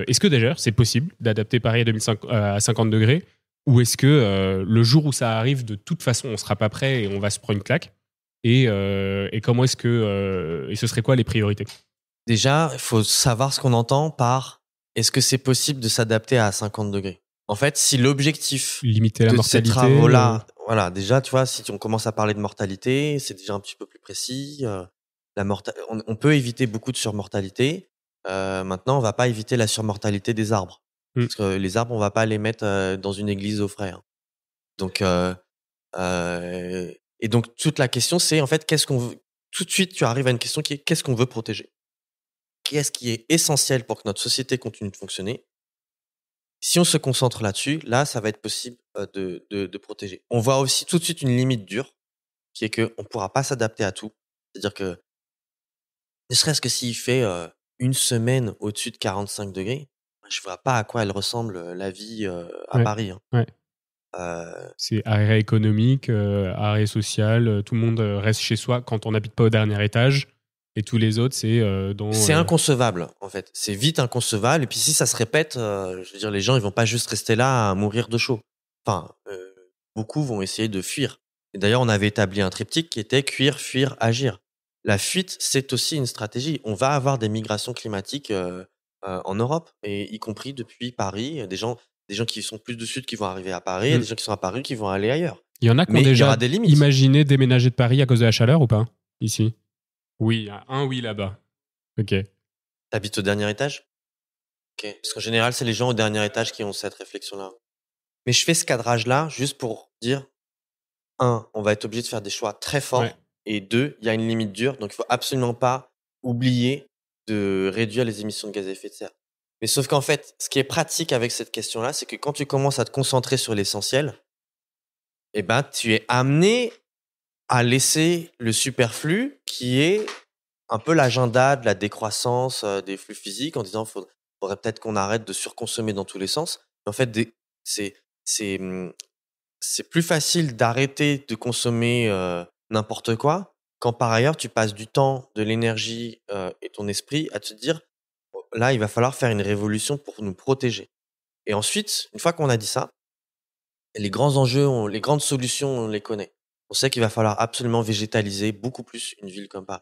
Est-ce que d'ailleurs c'est possible d'adapter Paris à 50 degrés, ou est-ce que le jour où ça arrive, de toute façon on sera pas prêt et on va se prendre une claque, et comment est-ce que et ce serait quoi les priorités? Déjà, il faut savoir ce qu'on entend par est-ce que c'est possible de s'adapter à 50 degrés. En fait, si l'objectif Limiter la de ces mortalité, travaux-là, voilà, déjà, tu vois, si on commence à parler de mortalité, c'est déjà un petit peu plus précis. On peut éviter beaucoup de surmortalité. Maintenant, on va pas éviter la surmortalité des arbres. Parce que les arbres, on va pas les mettre dans une église au frais, hein. Donc, et donc, toute la question, c'est en fait, qu'est-ce qu'on veut. Tout de suite, tu arrives à une question qui est qu'est-ce qu'on veut protéger? Qu'est-ce qui est essentiel pour que notre société continue de fonctionner? Si on se concentre là-dessus, là, ça va être possible de protéger. On voit aussi tout de suite une limite dure, qui est qu'on ne pourra pas s'adapter à tout. C'est-à-dire que, ne serait-ce que s'il fait une semaine au-dessus de 45 degrés, je vois pas à quoi elle ressemble la vie à ouais, Paris, hein. ouais. Euh, C'est arrêt économique, arrêt social, tout le monde reste chez soi quand on n'habite pas au dernier étage, et tous les autres, c'est c'est inconcevable, en fait. C'est vite inconcevable. Et puis si ça se répète, je veux dire, les gens, ils vont pas juste rester là à mourir de chaud. Enfin, beaucoup vont essayer de fuir. Et d'ailleurs, on avait établi un triptyque qui était cuire, fuir, agir. La fuite, c'est aussi une stratégie. On va avoir des migrations climatiques en Europe, et y compris depuis Paris. Des gens qui sont plus du sud qui vont arriver à Paris, et des gens qui sont à Paris qui vont aller ailleurs. Il y en a qui ont Mais il y déjà aura des limites. imaginé déménager de Paris à cause de la chaleur ou pas, ici? Oui, il y a un oui là-bas. Ok. T'habites au dernier étage? Ok. Parce qu'en général, c'est les gens au dernier étage qui ont cette réflexion-là. Mais je fais ce cadrage-là juste pour dire, un, on va être obligé de faire des choix très forts. Ouais. Et deux, il y a une limite dure. Donc, il faut absolument pas oublier de réduire les émissions de gaz à effet de serre. Mais sauf qu'en fait, ce qui est pratique avec cette question-là, c'est que quand tu commences à te concentrer sur l'essentiel, eh ben, tu es amené à laisser le superflu, qui est un peu l'agenda de la décroissance des flux physiques, en disant faudrait peut-être qu'on arrête de surconsommer dans tous les sens. En fait, c'est c'est hum, c'est plus facile d'arrêter de consommer n'importe quoi quand par ailleurs tu passes du temps, de l'énergie et ton esprit à te dire oh, là, il va falloir faire une révolution pour nous protéger. Et ensuite, une fois qu'on a dit ça, les grands enjeux, les grandes solutions, on les connaît. On sait qu'il va falloir absolument végétaliser beaucoup plus une ville comme Paris.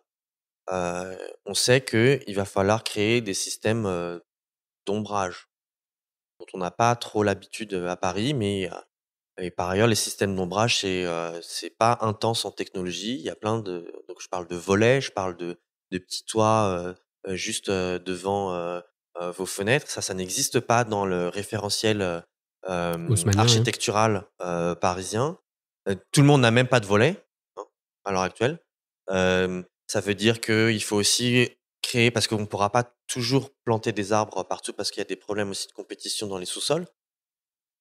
On sait qu'il va falloir créer des systèmes d'ombrage dont on n'a pas trop l'habitude à Paris, mais et par ailleurs, les systèmes d'ombrage, c'est pas intense en technologie. Il y a plein de donc je parle de volets, je parle de petits toits juste devant vos fenêtres. Ça n'existe pas dans le référentiel Haussmannien, hein. architectural parisien. Tout le monde n'a même pas de volets, hein, à l'heure actuelle. Ça veut dire qu'il faut aussi créer, parce qu'on ne pourra pas toujours planter des arbres partout parce qu'il y a des problèmes aussi de compétition dans les sous-sols.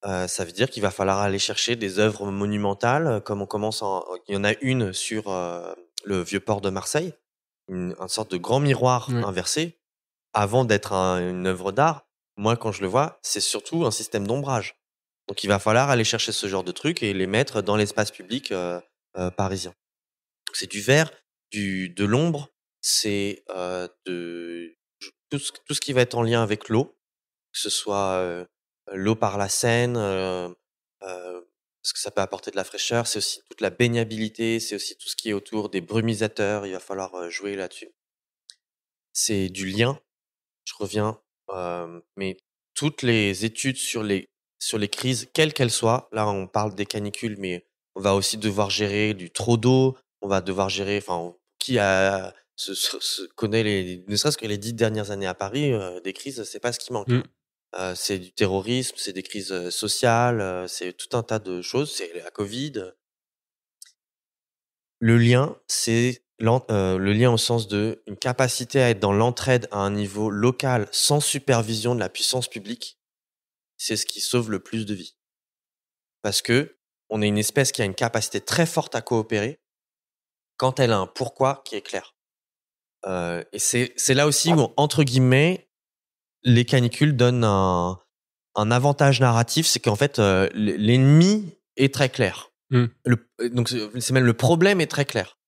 Ça veut dire qu'il va falloir aller chercher des œuvres monumentales, comme il y en a une sur le vieux port de Marseille, une sorte de grand miroir Ouais. inversé. Avant d'être une œuvre d'art, moi quand je le vois, c'est surtout un système d'ombrage. Donc il va falloir aller chercher ce genre de trucs et les mettre dans l'espace public parisien. Donc, c'est du vert, de l'ombre, c'est tout ce qui va être en lien avec l'eau, que ce soit l'eau par la Seine, parce que ça peut apporter de la fraîcheur. C'est aussi toute la baignabilité, c'est aussi tout ce qui est autour des brumisateurs. Il va falloir jouer là-dessus. C'est du lien. Je reviens, mais toutes les études sur les crises, quelles qu'elles soient, là on parle des canicules, mais on va aussi devoir gérer du trop d'eau. On va devoir gérer, enfin, qui connaît ne serait-ce que les 10 dernières années à Paris, des crises, c'est pas ce qui manque, hein. C'est du terrorisme, c'est des crises sociales, c'est tout un tas de choses, c'est la Covid. Le lien, c'est le lien au sens de une capacité à être dans l'entraide à un niveau local sans supervision de la puissance publique. C'est ce qui sauve le plus de vies. Parce que on est une espèce qui a une capacité très forte à coopérer quand elle a un pourquoi qui est clair. Et c'est là aussi où, entre guillemets, les canicules donnent un avantage narratif, c'est qu'en fait, l'ennemi est très clair. Donc c'est même le problème est très clair.